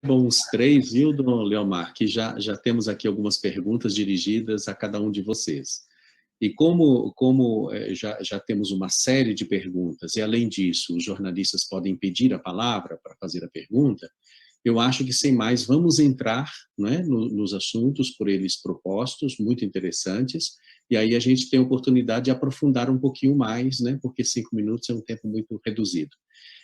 Bom, os três, viu, Dom Leomar, que já temos aqui algumas perguntas dirigidas a cada um de vocês. E como já temos uma série de perguntas, e além disso, os jornalistas podem pedir a palavra para fazer a pergunta, eu acho que, sem mais, vamos entrar, né, nos assuntos por eles propostos, muito interessantes, e aí a gente tem a oportunidade de aprofundar um pouquinho mais, né, porque 5 minutos é um tempo muito reduzido.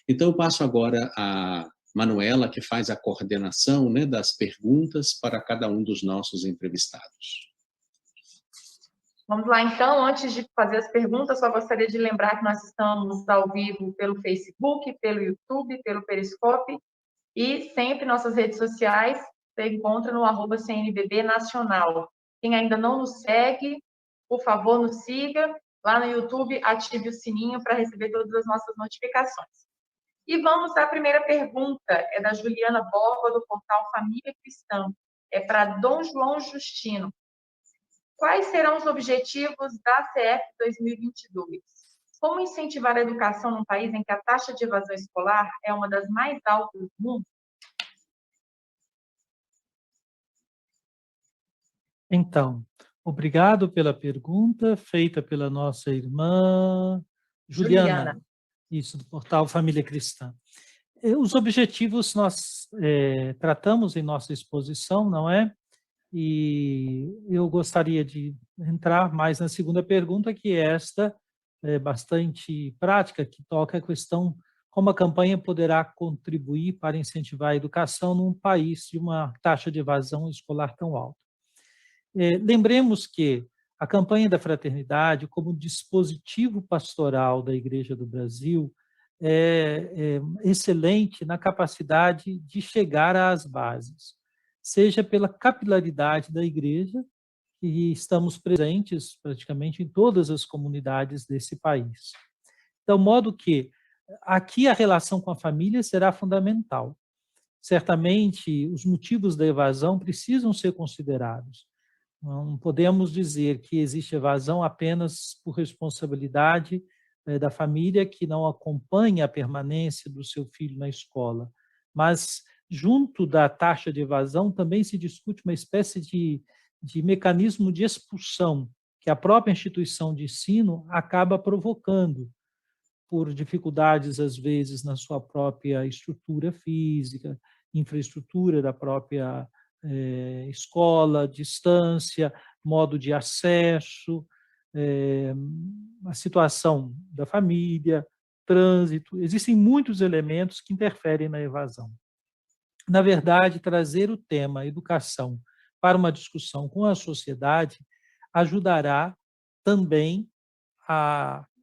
Então, eu passo agora a Manuela, que faz a coordenação, né, das perguntas para cada um dos nossos entrevistados. Vamos lá, então. Antes de fazer as perguntas, só gostaria de lembrar que nós estamos ao vivo pelo Facebook, pelo YouTube, pelo Periscope, e sempre nossas redes sociais você encontra no @CNBB Nacional. Quem ainda não nos segue, por favor, nos siga. Lá no YouTube, ative o sininho para receber todas as nossas notificações. E vamos à primeira pergunta, é da Juliana Borba, do portal Família Cristã. É para Dom João Justino. Quais serão os objetivos da CF 2022? Como incentivar a educação num país em que a taxa de evasão escolar é uma das mais altas do mundo? Então, obrigado pela pergunta feita pela nossa irmã Juliana, isso, do portal Família Cristã. Os objetivos nós tratamos em nossa exposição, não é? E eu gostaria de entrar mais na segunda pergunta, que é esta, bastante prática, que toca a questão como a campanha poderá contribuir para incentivar a educação num país de uma taxa de evasão escolar tão alta. Lembremos que a campanha da fraternidade, como dispositivo pastoral da Igreja do Brasil, é excelente na capacidade de chegar às bases, seja pela capilaridade da Igreja, e estamos presentes praticamente em todas as comunidades desse país. Então, modo que aqui a relação com a família será fundamental. Certamente, os motivos da evasão precisam ser considerados. Não podemos dizer que existe evasão apenas por responsabilidade da família que não acompanha a permanência do seu filho na escola, mas junto da taxa de evasão também se discute uma espécie de mecanismo de expulsão que a própria instituição de ensino acaba provocando por dificuldades, às vezes, na sua própria estrutura física, infraestrutura da própria escola, distância, modo de acesso, a situação da família, trânsito. Existem muitos elementos que interferem na evasão. Na verdade, trazer o tema educação para uma discussão com a sociedade ajudará também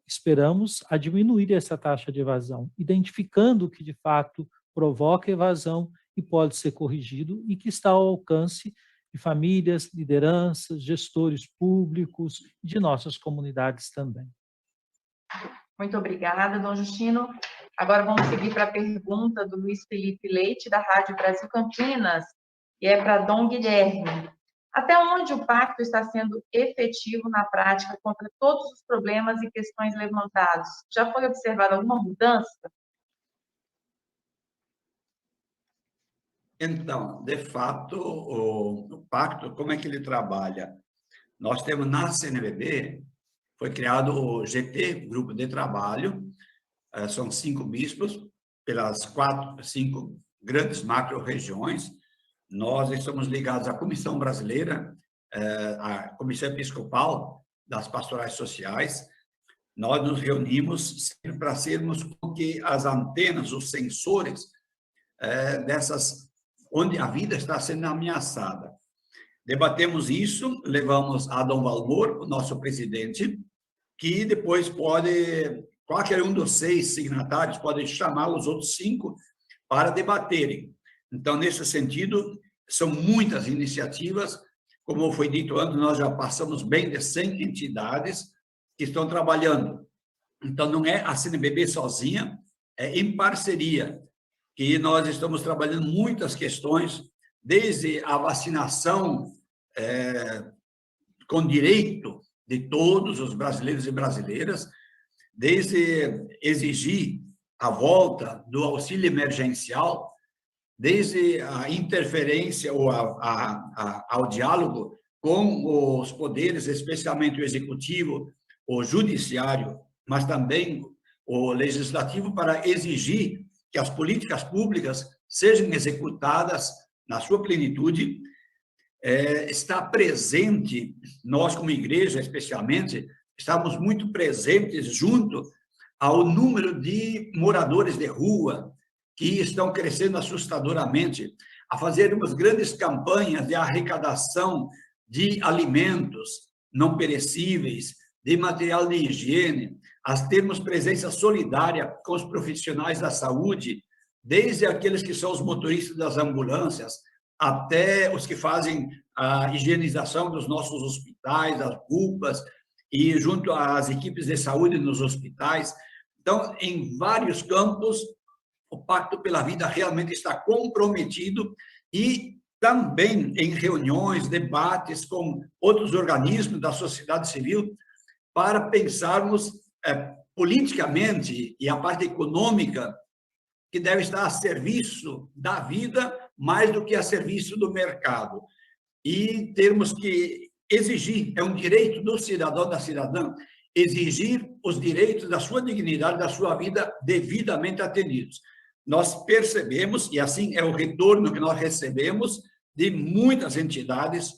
esperamos, a diminuir essa taxa de evasão, identificando o que de fato provoca evasão e pode ser corrigido e que está ao alcance de famílias, lideranças, gestores públicos e de nossas comunidades também. Muito obrigada, Dom Justino. Agora vamos seguir para a pergunta do Luiz Felipe Leite, da Rádio Brasil Campinas, e é para Dom Guilherme. Até onde o pacto está sendo efetivo na prática contra todos os problemas e questões levantados? Já foi observada alguma mudança? Então, de fato, o pacto, como é que ele trabalha? Nós temos na CNBB, foi criado o GT, Grupo de Trabalho, são 5 bispos, pelas 5 grandes macro-regiões. Nós estamos ligados à Comissão Brasileira, à Comissão Episcopal das Pastorais Sociais. Nós nos reunimos sempre para sermos como que as antenas, os sensores dessas, onde a vida está sendo ameaçada. Debatemos isso, levamos a Dom Valmor, o nosso presidente, que depois pode, qualquer um dos 6 signatários pode chamar os outros 5 para debaterem. Então, nesse sentido, são muitas iniciativas. Como foi dito antes, nós já passamos bem de 100 entidades que estão trabalhando. Então, não é a CNBB sozinha, é em parceria, que nós estamos trabalhando muitas questões, desde a vacinação com direito de todos os brasileiros e brasileiras, desde exigir a volta do auxílio emergencial, desde a interferência ou ao diálogo com os poderes, especialmente o executivo, o judiciário, mas também o legislativo, para exigir que as políticas públicas sejam executadas na sua plenitude. Está presente, nós como igreja especialmente, estamos muito presentes junto ao número de moradores de rua que estão crescendo assustadoramente, a fazer umas grandes campanhas de arrecadação de alimentos não perecíveis, de material de higiene, a termos presença solidária com os profissionais da saúde, desde aqueles que são os motoristas das ambulâncias, até os que fazem a higienização dos nossos hospitais, as UPAs, e junto às equipes de saúde nos hospitais. Então, em vários campos, o Pacto pela Vida realmente está comprometido, e também em reuniões, debates com outros organismos da sociedade civil, para pensarmos politicamente e a parte econômica que deve estar a serviço da vida mais do que a serviço do mercado. E termos que exigir, é um direito do cidadão, da cidadã, exigir os direitos da sua dignidade, da sua vida devidamente atendidos. Nós percebemos, e assim é o retorno que nós recebemos de muitas entidades,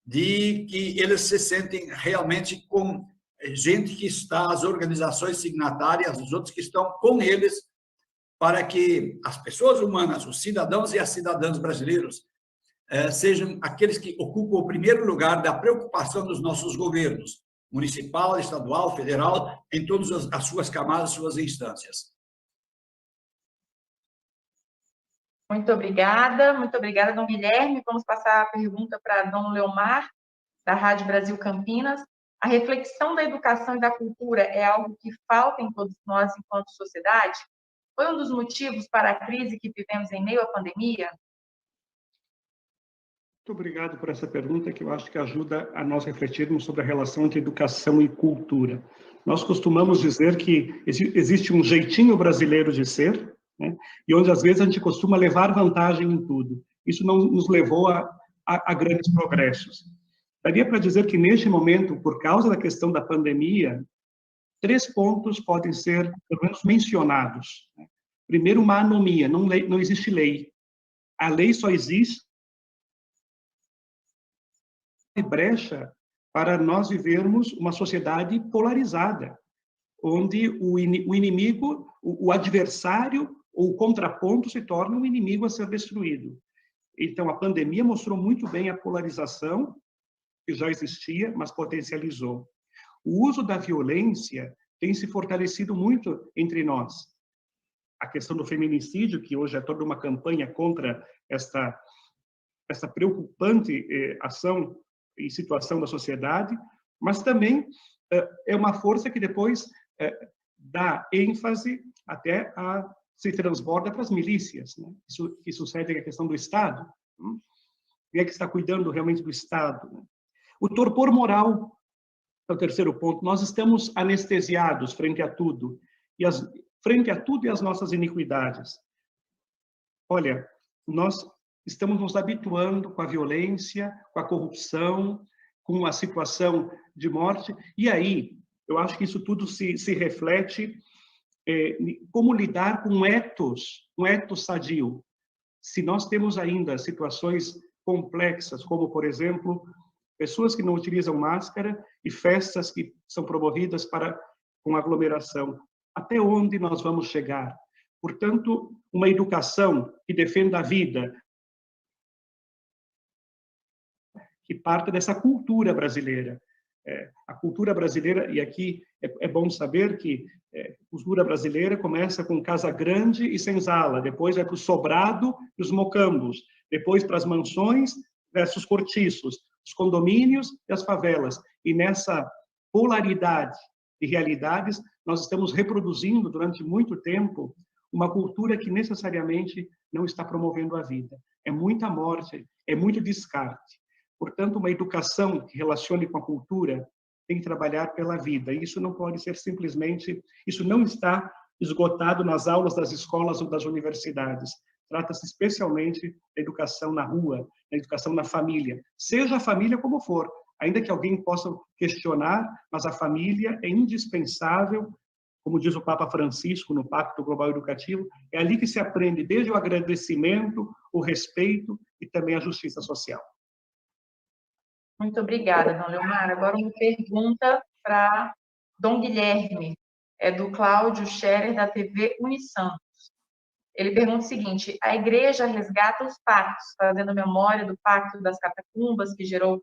de que eles se sentem realmente com gente que está, as organizações signatárias, os outros que estão com eles, para que as pessoas humanas, os cidadãos e as cidadãs brasileiros, sejam aqueles que ocupam o primeiro lugar da preocupação dos nossos governos, municipal, estadual, federal, em todas as suas camadas, suas instâncias. Muito obrigada, Dom Guilherme. Vamos passar a pergunta para Dom Leomar, da Rádio Brasil Campinas. A reflexão da educação e da cultura é algo que falta em todos nós enquanto sociedade? Foi um dos motivos para a crise que vivemos em meio à pandemia? Muito obrigado por essa pergunta, que eu acho que ajuda a nós refletirmos sobre a relação entre educação e cultura. Nós costumamos dizer que existe um jeitinho brasileiro de ser, né? E onde às vezes a gente costuma levar vantagem em tudo. Isso não nos levou a grandes progressos. Daria para dizer que neste momento, por causa da questão da pandemia, 3 pontos podem ser, pelo menos, mencionados. Primeiro, uma anomia, não existe lei. A lei só existe brecha para nós vivermos uma sociedade polarizada, onde o inimigo, o adversário, ou o contraponto se torna um inimigo a ser destruído. Então, a pandemia mostrou muito bem a polarização, que já existia, mas potencializou. O uso da violência tem se fortalecido muito entre nós. A questão do feminicídio, que hoje é toda uma campanha contra essa preocupante ação e situação da sociedade, mas também é uma força que depois dá ênfase até se transborda para as milícias, né? Isso que sucede é a questão do Estado. Quem é que está cuidando realmente do Estado? Né? O torpor moral é o terceiro ponto. Nós estamos anestesiados frente a tudo, e as nossas iniquidades. Olha, nós estamos nos habituando com a violência, com a corrupção, com a situação de morte, e aí eu acho que isso tudo se reflete como lidar com um ethos sadio. Se nós temos ainda situações complexas, como, por exemplo, pessoas que não utilizam máscara e festas que são promovidas com aglomeração, até onde nós vamos chegar? Portanto, uma educação que defenda a vida, que parte dessa cultura brasileira. A cultura brasileira, e aqui é bom saber que a cultura brasileira começa com casa grande e senzala, depois vai para o sobrado e os mocambos, depois para as mansões versus cortiços, os condomínios e as favelas. E nessa polaridade de realidades, nós estamos reproduzindo durante muito tempo uma cultura que necessariamente não está promovendo a vida. É muita morte, é muito descarte. Portanto, uma educação que relacione com a cultura tem que trabalhar pela vida. Isso não pode ser simplesmente... Isso não está esgotado nas aulas das escolas ou das universidades. trata-se especialmente da educação na rua, da educação na família, seja a família como for, ainda que alguém possa questionar, mas a família é indispensável, como diz o Papa Francisco no Pacto Global Educativo, é ali que se aprende desde o agradecimento, o respeito e também a justiça social. Muito obrigada, Dom Leomar. Agora uma pergunta para Dom Guilherme, é do Cláudio Scherer, da TV Unisantos. Ele pergunta o seguinte: a Igreja resgata os pactos, fazendo memória do Pacto das Catacumbas, que gerou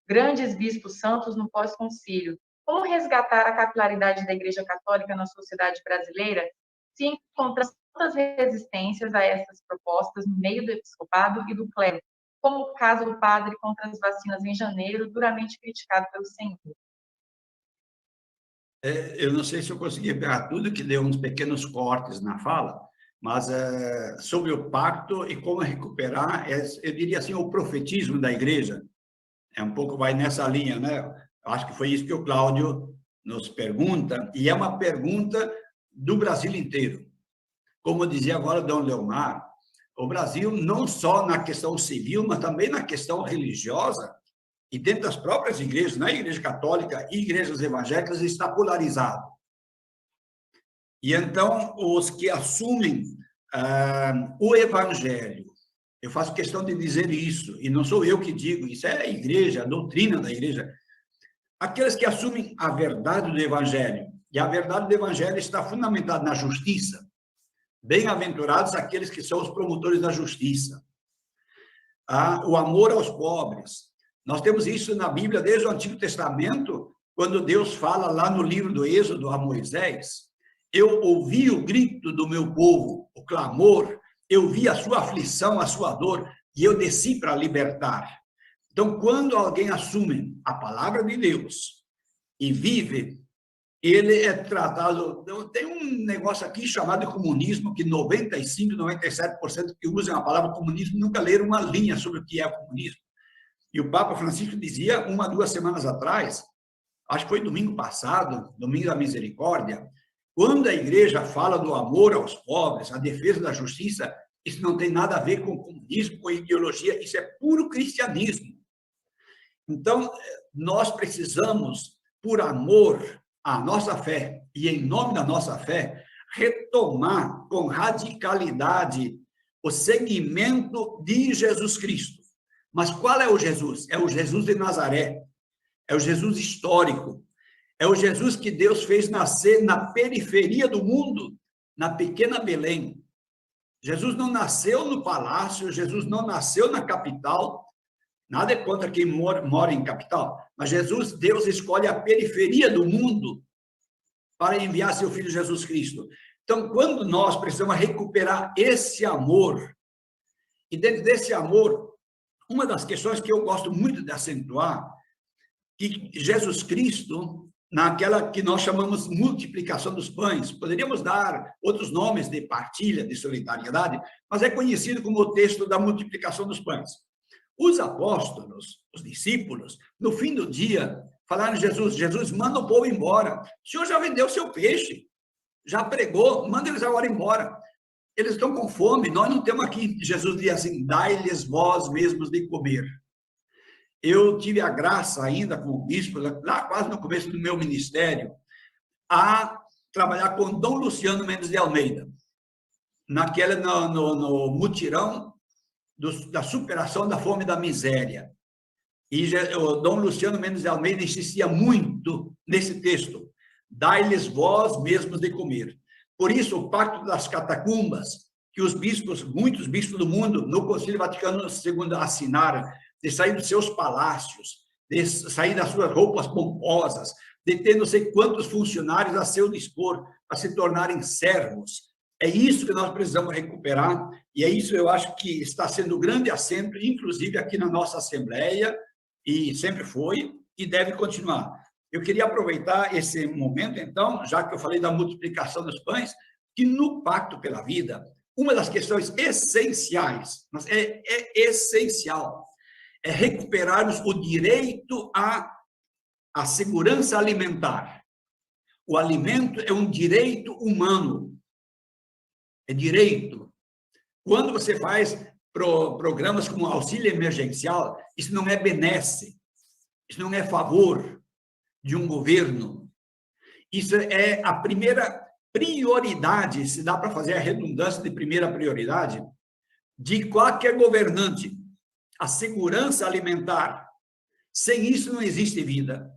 grandes bispos santos no pós-concílio. Como resgatar a capilaridade da Igreja Católica na sociedade brasileira se encontramos tantas resistências a essas propostas no meio do episcopado e do clero, como o caso do padre contra as vacinas em janeiro, duramente criticado pelo Senhor? Eu não sei se eu consegui pegar tudo, que deu uns pequenos cortes na fala, mas sobre o pacto e como recuperar, eu diria assim, o profetismo da Igreja, um pouco vai nessa linha, né? Acho que foi isso que o Cláudio nos pergunta, e é uma pergunta do Brasil inteiro. Como dizia agora Dom Leomar, o Brasil, não só na questão civil, mas também na questão religiosa, e dentro das próprias igrejas, na Igreja Católica e igrejas evangélicas, está polarizado. E então, os que assumem o Evangelho, eu faço questão de dizer isso, e não sou eu que digo, isso é a Igreja, a doutrina da Igreja, aqueles que assumem a verdade do Evangelho, e a verdade do Evangelho está fundamentada na justiça. Bem-aventurados aqueles que são os promotores da justiça. O amor aos pobres. Nós temos isso na Bíblia desde o Antigo Testamento, quando Deus fala lá no livro do Êxodo a Moisés: eu ouvi o grito do meu povo, o clamor, eu vi a sua aflição, a sua dor, e eu desci para libertar. Então, quando alguém assume a palavra de Deus e vive, ele é tratado... Tem um negócio aqui chamado de comunismo, que 95%, 97% que usam a palavra comunismo nunca leram uma linha sobre o que é o comunismo. E o Papa Francisco dizia, 2 semanas atrás, acho que foi domingo passado, domingo da misericórdia, quando a Igreja fala do amor aos pobres, a defesa da justiça, isso não tem nada a ver com comunismo, com ideologia, isso é puro cristianismo. Então, nós precisamos, por amor à nossa fé e em nome da nossa fé, retomar com radicalidade o seguimento de Jesus Cristo. Mas qual é o Jesus? É o Jesus de Nazaré, é o Jesus histórico, é o Jesus que Deus fez nascer na periferia do mundo, na pequena Belém. Jesus não nasceu no palácio, Jesus não nasceu na capital, nada é contra quem mora em capital, mas Jesus, Deus escolhe a periferia do mundo para enviar seu Filho Jesus Cristo. Então, quando nós precisamos recuperar esse amor, e dentro desse amor, uma das questões que eu gosto muito de acentuar, que Jesus Cristo, naquela que nós chamamos multiplicação dos pães, poderíamos dar outros nomes de partilha, de solidariedade, mas é conhecido como o texto da multiplicação dos pães. Os apóstolos, os discípulos, no fim do dia, falaram a Jesus: Jesus, manda o povo embora. O Senhor já vendeu seu peixe, já pregou, manda eles agora embora. Eles estão com fome, nós não temos aqui. Jesus dizia assim: dai-lhes vós mesmos de comer. Eu tive a graça ainda com o bispo, lá quase no começo do meu ministério, a trabalhar com Dom Luciano Mendes de Almeida, no mutirão da superação da fome e da miséria. E o Dom Luciano Mendes de Almeida insistia muito nesse texto: dai-lhes vós mesmos de comer. Por isso, o Pacto das Catacumbas, que os bispos, muitos bispos do mundo, no Concílio Vaticano II assinaram, de sair dos seus palácios, de sair das suas roupas pomposas, de ter não sei quantos funcionários a seu dispor, a se tornarem servos. É isso que nós precisamos recuperar, e é isso eu acho que está sendo um grande acento, inclusive aqui na nossa Assembleia, e sempre foi, e deve continuar. Eu queria aproveitar esse momento, então, já que eu falei da multiplicação dos pães, que no Pacto pela Vida, uma das questões essenciais, mas é essencial, é recuperarmos o direito à segurança alimentar. O alimento é um direito humano, é direito. Quando você faz programas como auxílio emergencial, isso não é benesse, isso não é favor de um governo. Isso é a primeira prioridade, se dá para fazer a redundância de primeira prioridade, de qualquer governante, a segurança alimentar. Sem isso não existe vida.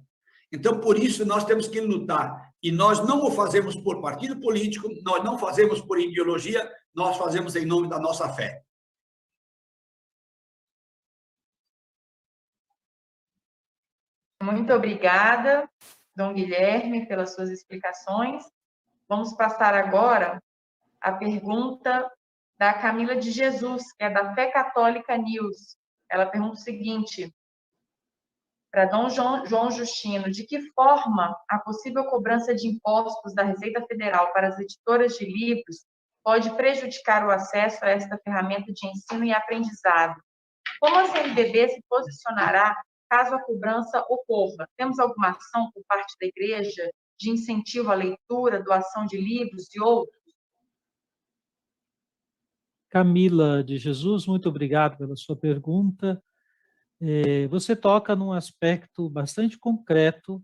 Então, por isso, nós temos que lutar. E nós não o fazemos por partido político, nós não fazemos por ideologia, nós fazemos em nome da nossa fé. Muito obrigada, Dom Guilherme, pelas suas explicações. Vamos passar agora a pergunta da Camila de Jesus, que é da Fé Católica News. Ela pergunta o seguinte, para Dom João Justino, de que forma a possível cobrança de impostos da Receita Federal para as editoras de livros pode prejudicar o acesso a esta ferramenta de ensino e aprendizado? Como a CNBB se posicionará caso a cobrança ocorra? Temos alguma ação por parte da Igreja de incentivo à leitura, doação de livros e outros? Camila de Jesus, muito obrigado pela sua pergunta. Você toca num aspecto bastante concreto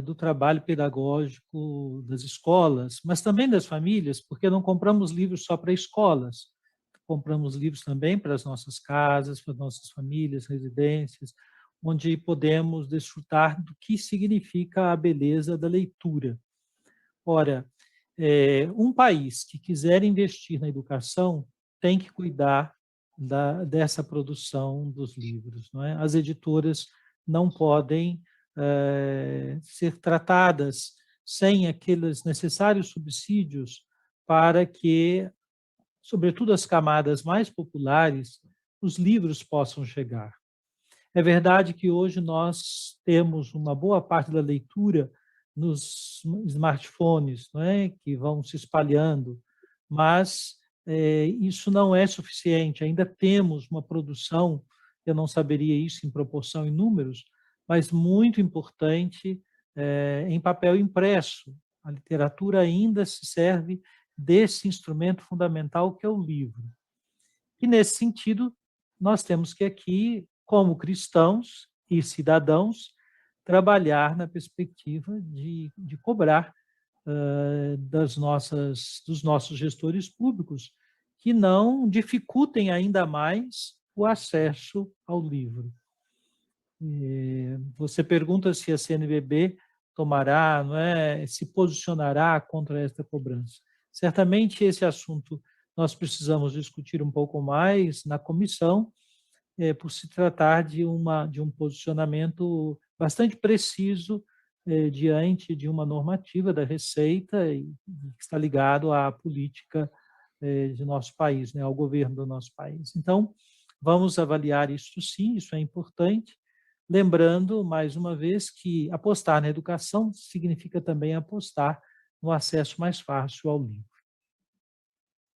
do trabalho pedagógico das escolas, mas também das famílias, porque não compramos livros só para escolas, compramos livros também para as nossas casas, para as nossas famílias, residências, onde podemos desfrutar do que significa a beleza da leitura. Ora, um país que quiser investir na educação tem que cuidar dessa produção dos livros, não é? As editoras não podem ser tratadas sem aqueles necessários subsídios para que, sobretudo as camadas mais populares, os livros possam chegar. É verdade que hoje nós temos uma boa parte da leitura nos smartphones, não é? Que vão se espalhando, mas isso não é suficiente. Ainda temos uma produção, eu não saberia isso em proporção em números, mas muito importante em papel impresso. A literatura ainda se serve desse instrumento fundamental que é o livro. E, nesse sentido, nós temos que aqui, como cristãos e cidadãos, trabalhar na perspectiva de cobrar dos nossos gestores públicos que não dificultem ainda mais o acesso ao livro. Você pergunta se a CNBB tomará, não é, se posicionará contra esta cobrança. Certamente esse assunto nós precisamos discutir um pouco mais na comissão, por se tratar de um posicionamento bastante preciso diante de uma normativa da Receita que está ligado à política de nosso país, né, ao governo do nosso país. Então, vamos avaliar isso sim, isso é importante, lembrando, mais uma vez, que apostar na educação significa também apostar no acesso mais fácil ao livro.